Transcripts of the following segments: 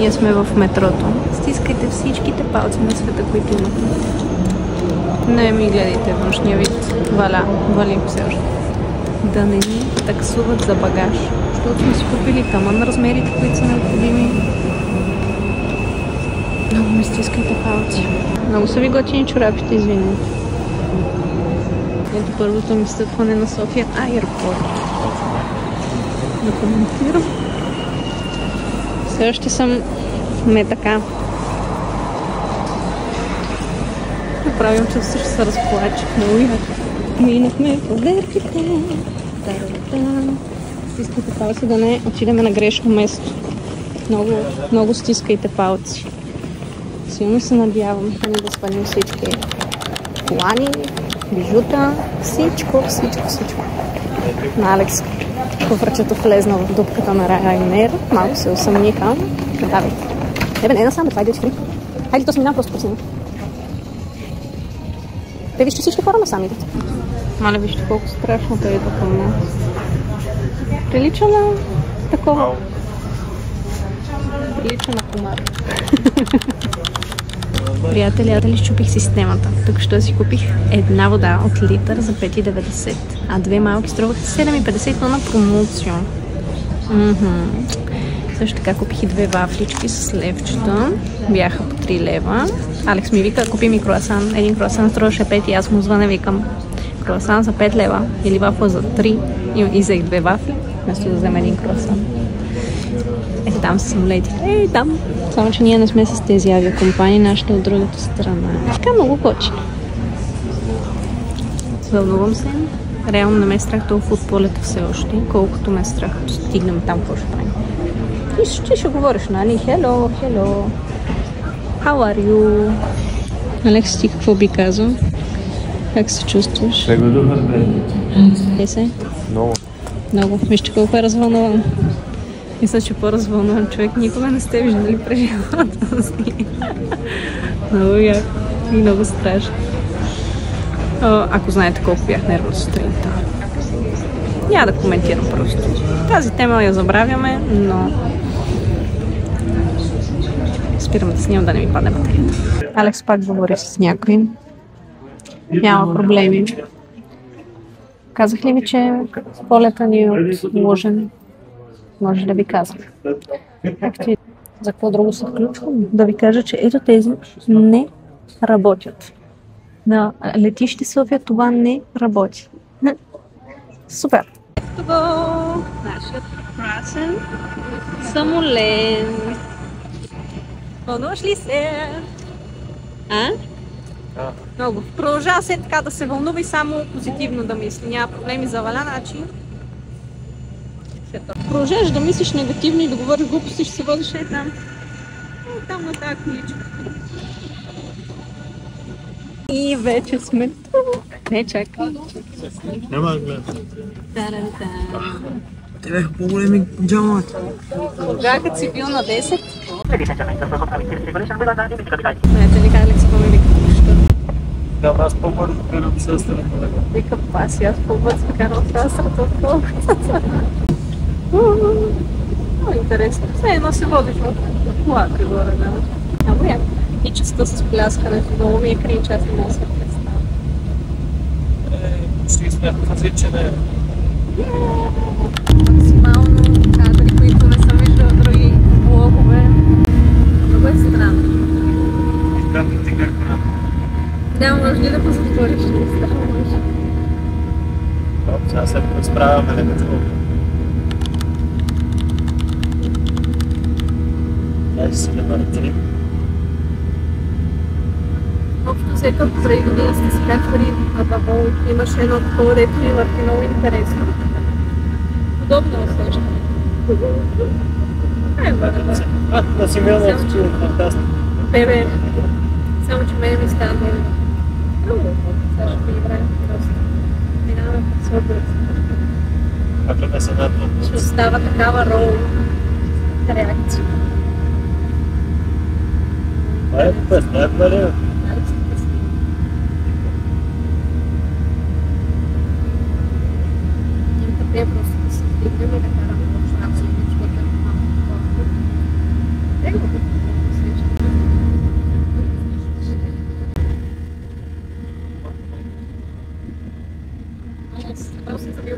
Ние сме в метрото. Стискайте всичките палци на света, които имате. Не ми гледайте външния вид. Вали все още. Да не ни таксуват за багаж. Защото сме си купили таман размерите, които са необходими. Много ми стискайте палци. Много са ви готини чорапите, извинете. Ето първото ми стъпване на София Аеропорт. Да коментирам. Все още съм не така. Направим, че също се разплачех. Много яко. Минахме по дерките. Стискайте палци да не отидеме на грешно место. Много стискайте палци. Силно се надявам да не да свалим всички колани, бижута, всичко. На Алекс куфърчето влезна в дупката на Ryanair. Малко се усъмниха. Давайте. Не насам, това иде отхри. Хайде, то се минава просто по сина. Те вижте всички хора насам идат. Маля, вижте колко страшно да идва към нас. Прилича на такова. Прилича на комар. Приятели, щупих системата. Тук що си купих една вода от литър за 5,90. А две малки струваха 7,50, но на промоция. Също така купих и две вафлички с левчета. Бяха по 3 лева. Алекс ми вика, купи ми круасан. Един круасан струваше 5 и аз му звъня, викам круасан за 5 лева или вафла за 3 и взех две вафли, вместо да взема един круасан. Ето там са самолетите. Там. Само, че ние не сме с тези авиакомпании, нашите от другата страна. Така много готино. Вълнувам се. Реално не ме страх толкова от полета все още, колкото ме страх да стигнем там, какво ще правим. И ще говориш, нали? Hello. How are you? Алекс, ти какво би казал? Как се чувстваш? Много. Вижте колко е развълнуван. Мисля, че по-развълнуван човек никога не сте виждали през живота си. Много яко и много страшно. Ако знаете колко бях нервна сутринта. Няма да коментирам просто. Тази тема я забравяме, но спирам да снимам да не ми падне батерията. Алекс пак говори с някой. Няма проблеми. Казах ли ви, че полета ни е отложен? Може да ви казвам. За какво друго се включвам? Да ви кажа, че ето тези не работят. На летище София това не работи. Супер! Това нашият прекрасен самолет. Вълнуваш ли се? Много. Продължава се така да се вълнува и само позитивно да мисли. Няма проблеми за Валя, начин. Продължаваш да мислиш негативно и да говориш глупости, ще се водиш там. Там на тази количка. И вече сме тук. Не, чакай. Няма да гледам. Те бяха по-големи джамата. Кога като си бил на 10? Знаете ли как Алекс по-ми вика кучета? Да, аз по-бързо карам сестрата. Вика паси, аз по-бързо карам сестрата отколкото. Много интересно. Все едно се водиш в колата горе, да. Много яко. И частта с пляскането, много ми е кринч, аз не мога да се представя. Ще смятам си, че не. Максимално кадри, които не съм виждала в други блогове. Много е странно. Както ти как не. Да, може ли да позатвориш? Не става, може. Сега се разправяме не като. Дай си да бъде. Общо всека преди години сте си качвали на Бабол. Имаше едно такова, дето ми върти много интересно. Подобно усещане. Да си милно отчува фантастика. Бебе, само че мене ми стана много. Сега ще ми играем просто. Минаваме по супер. Ако не са надо. Ще остава такава рол реакция. Това е песна, е валия. Те просто да се стигнем и да караме в шанса и да чуем малко.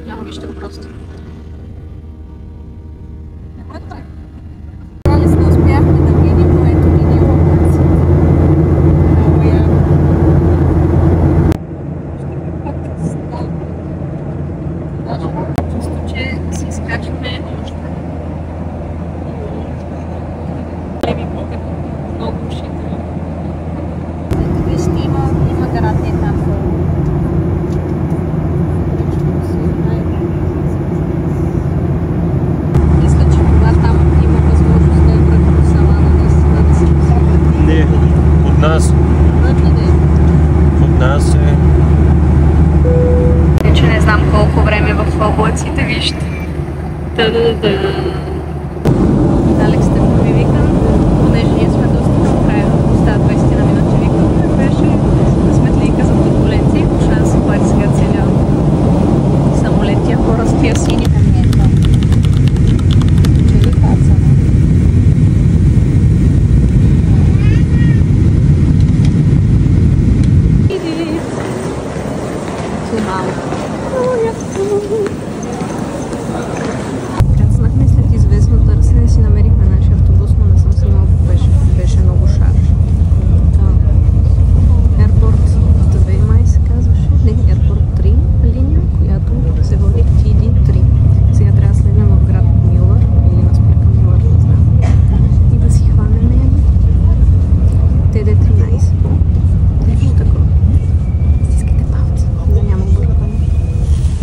Няма вижте го просто. Вече не знам колко време в облаците, вижте. Алекс Стефан ми вика, понеже ние сме доста към края, остават 20 на минути, вика, беше да сметлийка за турбуленция, почна да се пари сега целия самолет, тия хора с тия сини. Кацнахме след известно търсене, си намерихме нашия автобус, но не съм сигурна, беше много шарж. Airport 2 май се казваше, не, Airport 3 линия, която се води TD3. Сега трябва да следнем в град Милър или на спирка Милър, не знам. И да си хванем TD13. Нещо такова. Стискайте палци, да няма объркване.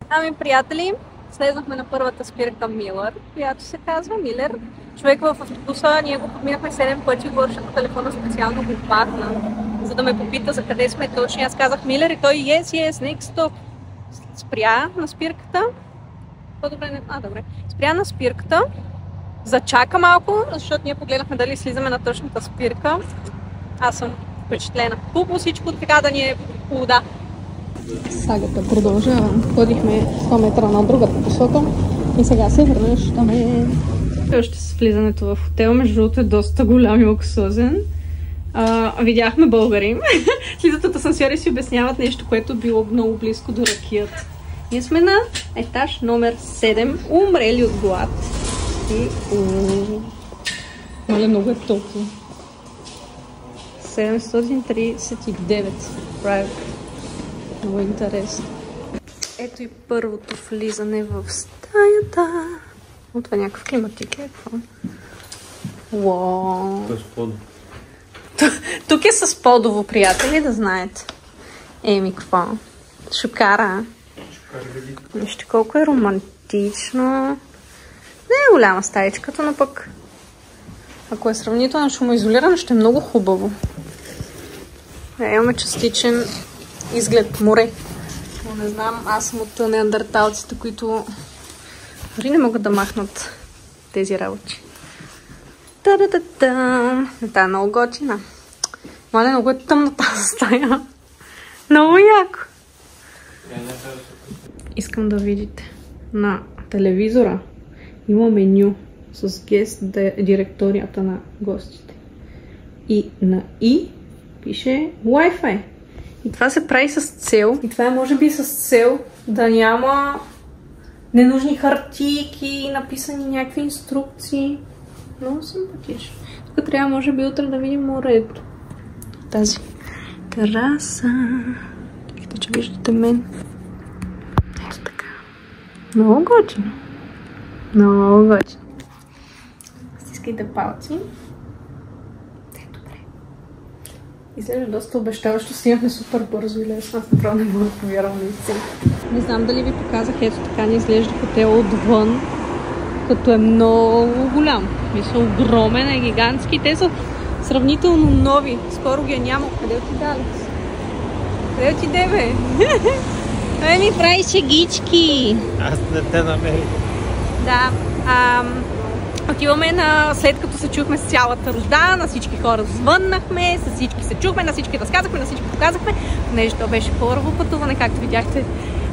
Ами, приятели, слезнахме на първата спирка Милър, която се казва Милер. Човек в автобуса, ние го подминахме 7 пъти, говореше по телефона, специално го пахна, за да ме попита за къде сме точно. Аз казах Милер и той yes, next stop. Спря на спирката. По-добре не... добре. Спря на спирката. Зачака малко, защото ние погледнахме дали слизаме на точната спирка. Аз съм впечатлена. Пупо всичко така да ни е по вода. Сагата продължава. Ходихме 100 метра на другата посока и сега се връщаме. Още с влизането в хотел, между другото е доста голям и луксозен. Видяхме българи. Слизат от асансьора и си обясняват нещо, което било много близко до ракията. Ние сме на етаж номер 7, умрели от глад. И мале, много е топло. 739 правил. Много интересно. Ето и първото влизане в стаята. О, това някакъв климатик е. Какво? Уау. Тук е с подово, приятели, да знаете. Еми, какво? Шукара. Вижте колко е романтично. Не е голяма стаичката, но пък ако е сравнително шумоизолирано, ще е много хубаво. Имаме частичен изглед море. Но не знам, аз съм от неандерталците, които дори не могат да махнат тези работи. Та-да-да-да! Та е много готина. Мале, много е тъмна тази стая. Много яко. Искам да видите. На телевизора има меню с гест директорията на гостите. И на И пише Wi-Fi. И това се прави с цел. И това е може би с цел да няма ненужни хартийки, написани някакви инструкции. Много симпатично. Тук трябва може би утре да видим морето. Тази тераса. Чакайте, че виждате мен. Ето така. Много готино. Много готино. Стискайте палци. Изглежда доста обещаващо, снимахме супер бързо и лесно. Аз направо не мога да повярвам наистина. Не знам дали ви показах, ето така ни изглежда хотел отвън, като е много голям. Мисля, огромен е, гигантски. Те са сравнително нови. Скоро ги е няма. Къде отиде, Алекс? Къде отиде, бе? Той ми прави шегички. Аз не те намерих. Да. Отиваме след като се чухме с цялата рожда, на всички хора звъннахме, с всички се чухме, на всички разказахме, на всички показахме. Понеже то беше първо пътуване, както видяхте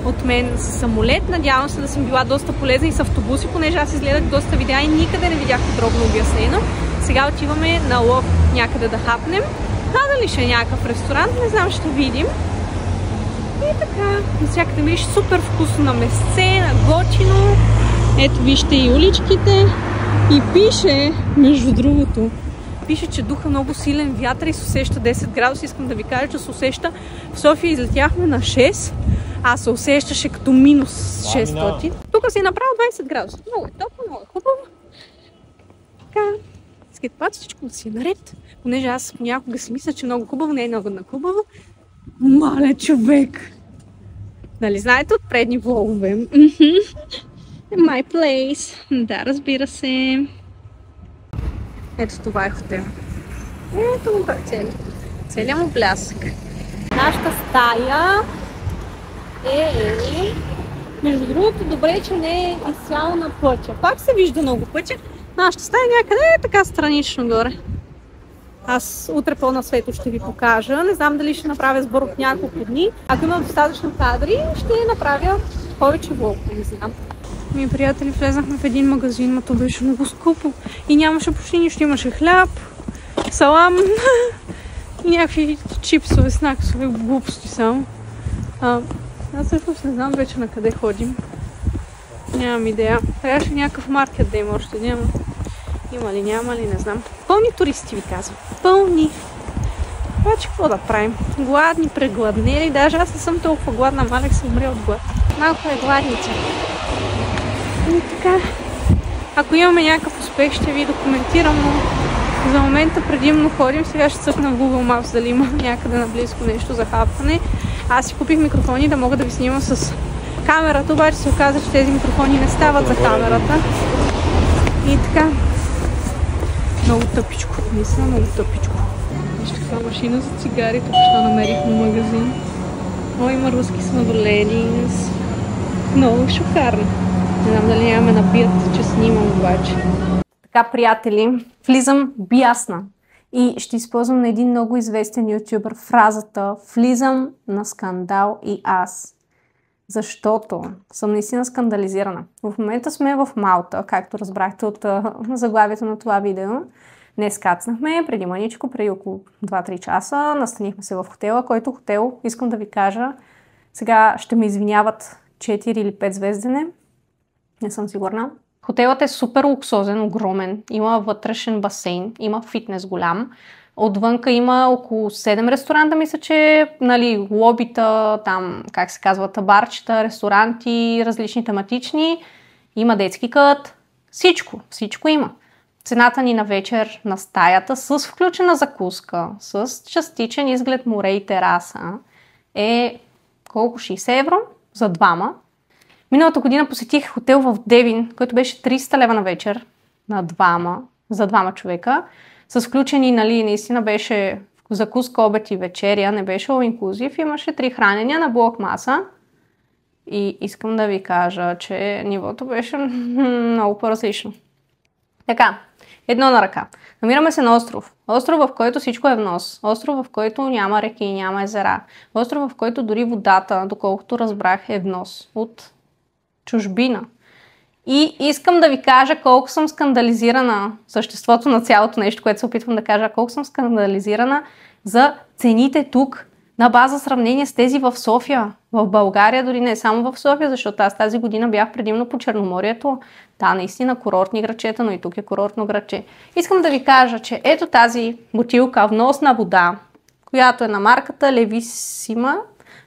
от мен с самолет. Надявам се да съм била доста полезна и с автобуси, понеже аз изгледах доста видеа и никъде не видях подробно обяснено. Сега отиваме на лов някъде да хапнем. Дали ще е някакъв ресторант, не знам, ще видим. И така, навсякъде виж супер вкусно на месце, на готино. Ето вижте и уличките. И пише, между другото, пише, че духа много силен вятър и се усеща 10 градуса. Искам да ви кажа, че се усеща. В София излетяхме на 6, а се усещаше като минус 600. Тук си е направил 20 градуса. Много е топло, много е хубаво. Така, искате път всичко да си е наред. Понеже аз понякога си мисля, че много хубаво, не е много на хубаво. Мале човек! Нали знаете от предни влогове? My place. Да, разбира се. Ето това е хотел. Ето му целият му блясък. Нашата стая е... Между другото, добре, че не е изцяло на пътя. Пак се вижда много пътя. Нашата стая някъде е така странично горе. Аз утре пълна светло ще ви покажа. Не знам дали ще направя сбор от няколко дни. Ако имам достатъчно кадри, ще направя повече влогове, не знам. Ми приятели, влезнахме в един магазин, но то беше много скъпо. И нямаше почти нищо. Имаше хляб, салам и някакви чипсове, снаксове, глупости само. Аз всъщност не знам вече на къде ходим. Нямам идея. Трябваше някакъв маркет да има още. Няма. Има ли, няма ли, не знам. Пълни туристи ви казвам. Пълни. Обаче какво да правим? Гладни, прегладнели. Даже аз не съм толкова гладна, малек се умре от глад. Малко е гладница. И така, ако имаме някакъв успех, ще ви документирам, но за момента предимно ходим. Сега ще цъкна в Google Maps дали има някъде наблизко нещо за хапване. Аз си купих микрофони да мога да ви снимам с камерата, обаче се оказа, че тези микрофони не стават за камерата. И така, много тъпичко, наистина много тъпичко. Вижте каква машина за цигари, тук ще намерих в магазин. О, има руски самолети. Много шокарно. Не знам дали нямаме напият, че снимам обаче. Така, приятели, влизам бясна и ще използвам на един много известен ютубър фразата "Влизам на скандал и аз", защото съм наистина скандализирана. В момента сме в Малта, както разбрахте от заглавието на това видео. Днес кацнахме преди маничко, преди около 2-3 часа. Настанихме се в хотела, който хотел, искам да ви кажа, сега ще ме извиняват 4 или 5 звездене. Не съм сигурна. Хотелът е супер луксозен, огромен. Има вътрешен басейн, има фитнес голям. Отвънка има около 7 ресторанта, мисля, че нали, лобита, там, как се казва, барчета, ресторанти, различни тематични. Има детски кът. Всичко има. Цената ни на вечер на стаята с включена закуска, с частичен изглед море и тераса е колко? 60 евро за двама. Миналата година посетих хотел в Девин, който беше 300 лева на вечер за двама човека. С включени, нали, наистина беше закуска, обед и вечеря, не беше all inclusive, имаше 3 хранения на блок маса. И искам да ви кажа, че нивото беше много по-различно. Така, едно на ръка. Намираме се на остров. Остров, в който всичко е внос. Остров, в който няма реки, няма езера. Остров, в който дори водата, доколкото разбрах, е внос от чужбина. И искам да ви кажа колко съм скандализирана, съществото на цялото нещо, което се опитвам да кажа, колко съм скандализирана за цените тук на база сравнение с тези в София. В България, дори не само в София, защото аз тази година бях предимно по Черноморието. Да, наистина курортни градчета, но и тук е курортно градче. Искам да ви кажа, че ето тази бутилка вносна вода, която е на марката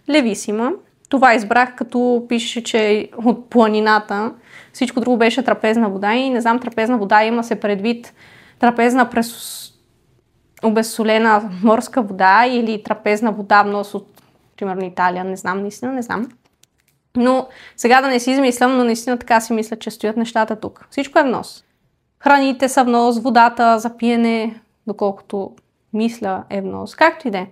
Левисима. Това избрах, като пише, че е от планината. Всичко друго беше трапезна вода и не знам, трапезна вода има се предвид трапезна през обезсолена морска вода или трапезна вода внос от, примерно, Италия. Не знам, наистина не знам. Но сега да не си измислям, но наистина така си мисля, че стоят нещата тук. Всичко е внос. Храните са внос, водата за пиене, доколкото мисля е внос. Както и да е.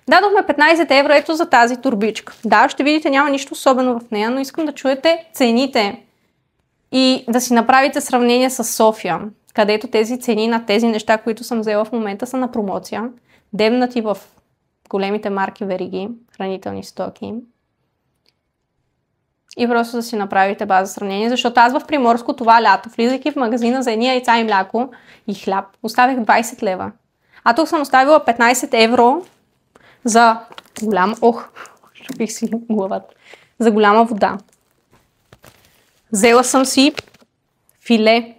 Дадохме 15 евро ето за тази турбичка. Да, ще видите, няма нищо особено в нея, но искам да чуете цените и да си направите сравнение с София, където тези цени на тези неща, които съм взела в момента, са на промоция, дебнати в големите марки вериги, хранителни стоки. И просто да си направите база сравнение, защото аз в Приморско това лято, влизайки в магазина за едни яйца и мляко и хляб, оставих 20 лева. А тук съм оставила 15 евро за голям Чупих си главата. За голяма вода. Взела съм си филе.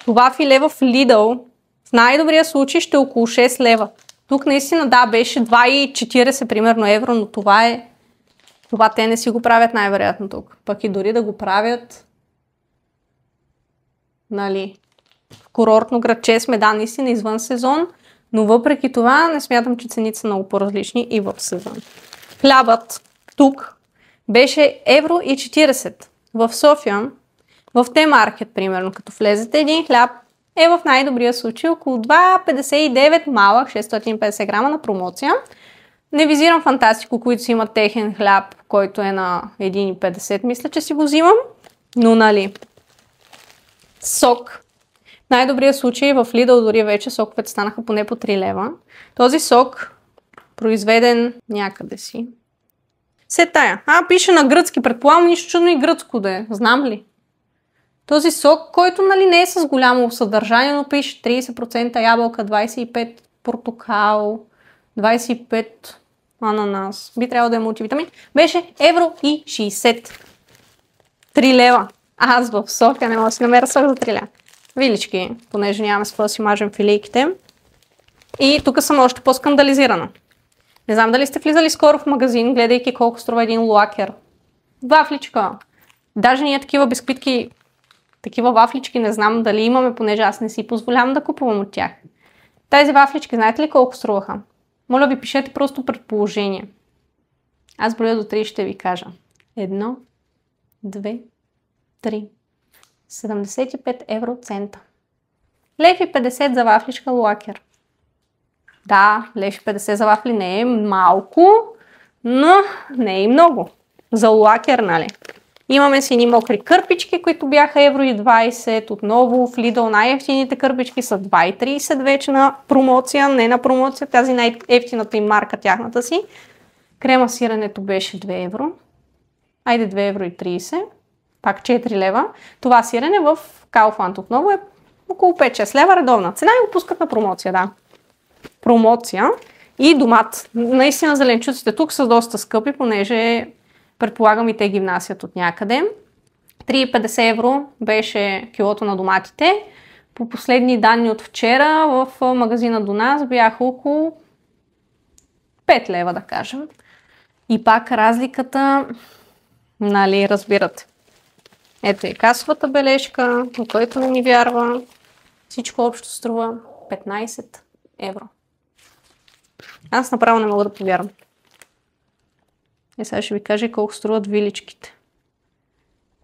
Това филе в Lidl в най-добрия случай ще е около 6 лева. Тук наистина да, беше 2,40 примерно евро, но това те не си го правят най-вероятно тук. Пък и дори да го правят, нали, в курортно градче сме, да, наистина извън сезон, но въпреки това не смятам, че цените са много по-различни и в сезон. Хлябът тук беше 1,40 евро. В София, в Т-маркет, примерно, като влезете, един хляб е в най-добрия случай около 2,59 малък, 650 грама на промоция. Не визирам Фантастико, които си имат техен хляб, който е на 1,50, мисля, че си го взимам. Но, нали, сок. В най-добрия случай в Lidl дори вече соковете станаха поне по 3 лева. Този сок, произведен някъде си. Се тая. Пише на гръцки, предполагам, нищо чудно и гръцко да е. Знам ли? Този сок, който, нали, не е с голямо съдържание, но пише 30% ябълка, 25% портокал, 25% ананас. Би трябвало да е мултивитамин. Беше 1,60 евро. 3 лева. Аз в София не мога да си намеря сок за 3 лева. Вилички, понеже нямаме с какво да си мажем филийките. И тук съм още по-скандализирана. Не знам дали сте влизали скоро в магазин, гледайки колко струва един лакер. Вафличка. Даже ние такива бисквитки, такива вафлички не знам дали имаме, понеже аз не си позволявам да купувам от тях. Тези вафлички, знаете ли колко струваха? Моля ви, пишете просто предположение. Аз броя до 3 ще ви кажа. 1, 2, 3. 75 евроцента. 1,50 за вафличка лакер. Да, 1,50 за вафли не е малко, но не е и много. За лакер, нали? Имаме си едни мокри кърпички, които бяха 1,20 евро. Отново в Lidl най-ефтините кърпички са 2,30 вече на промоция. Не на промоция, тази най-ефтината им марка тяхната си. Крема сиренето беше 2 евро. Айде 2,30 евро. Пак 4 лева. Това сирене в Kaufland отново е около 5-6 лева редовна цена и го пускат на промоция, да. Промоция и домат. Наистина зеленчуците тук са доста скъпи, понеже предполагам и те ги внасят от някъде. 3,50 евро беше килото на доматите. По последни данни от вчера в магазина до нас бяха около 5 лева, да кажем. И пак разликата, нали, разбирате. Ето и касовата бележка, на който не ми вярва. Всичко общо струва 15 евро. Аз направо не мога да повярвам. И сега ще ви кажа колко струват виличките.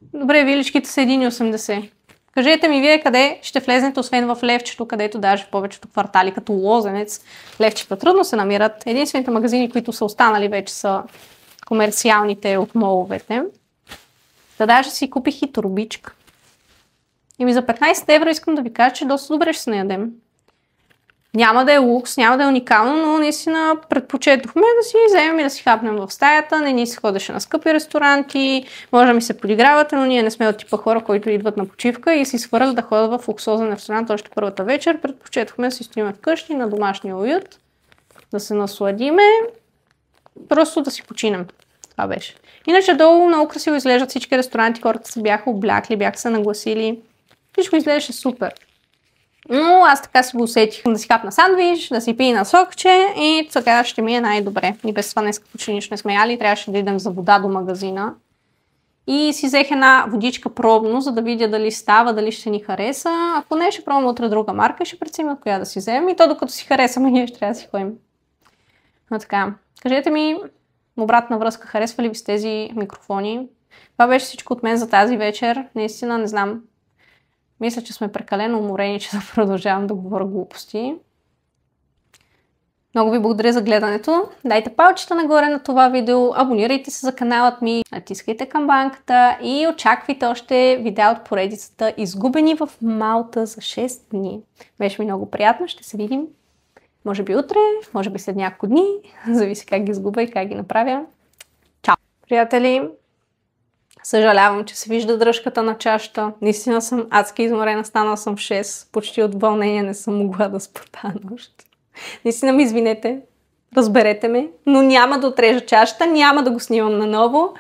Добре, виличките са 1,80. Кажете ми вие къде ще влезнете, освен в Левчето, където даже в повечето квартали, като Лозенец, Левчета трудно се намират. Единствените магазини, които са останали вече са комерциалните от моловете. Да даже си купих и турбичка. И за 15 евро искам да ви кажа, че доста добре ще се наядем. Няма да е лукс, няма да е уникално, но наистина предпочетохме да си вземем и да си хапнем в стаята. Не ни се ходеше на скъпи ресторанти, може да ми се подигравате, но ние не сме от типа хора, които идват на почивка и си свързват да ходят в луксозен ресторант още първата вечер. Предпочетохме да си стоим вкъщи на домашния уют, да се насладиме, просто да си починем. Това беше. Иначе долу много красиво изглеждат всички ресторанти, хората се бяха облякли, бяха се нагласили. Всичко изглеждаше супер. Но аз така си го усетих да си хапна сандвич, да си пия на сокче и сега ще ми е най-добре. И без това днес почти нищо не сме яли, трябваше да идем за вода до магазина. И си взех една водичка пробно, за да видя дали става, дали ще ни хареса. Ако не, ще пробвам утре друга марка и ще преценя коя да си вземем. И то докато си харесаме, ние ще трябва да си ходим. Но така, кажете ми обратна връзка, харесва ли ви с тези микрофони? Това беше всичко от мен за тази вечер. Наистина не знам. Мисля, че сме прекалено уморени, че да продължавам да говоря глупости. Много ви благодаря за гледането. Дайте палчета нагоре на това видео, абонирайте се за каналът ми, натискайте камбанката и очаквайте още видео от поредицата Изгубени в Малта за 6 дни. Беше ми много приятно, ще се видим. Може би утре, може би след няколко дни. Зависи как ги изгубя и как ги направя. Чао! Приятели, съжалявам, че се вижда дръжката на чашата. Наистина съм адски изморена, станала съм в 6. Почти от вълнение не съм могла да спа тази нощ. Наистина ми извинете. разберете ме, но няма да отрежа чашата, няма да го снимам наново.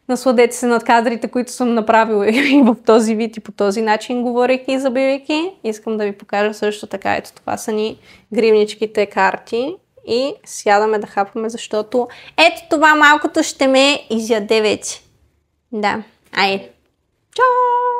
Насладете се над кадрите, които съм направила и в този вид и по този начин, говорейки и забивайки. Искам да ви покажа също така, ето това са ни гривничките карти и сядаме да хапаме, защото ето това малкото ще ме изяде вече. Да, айде. Чао!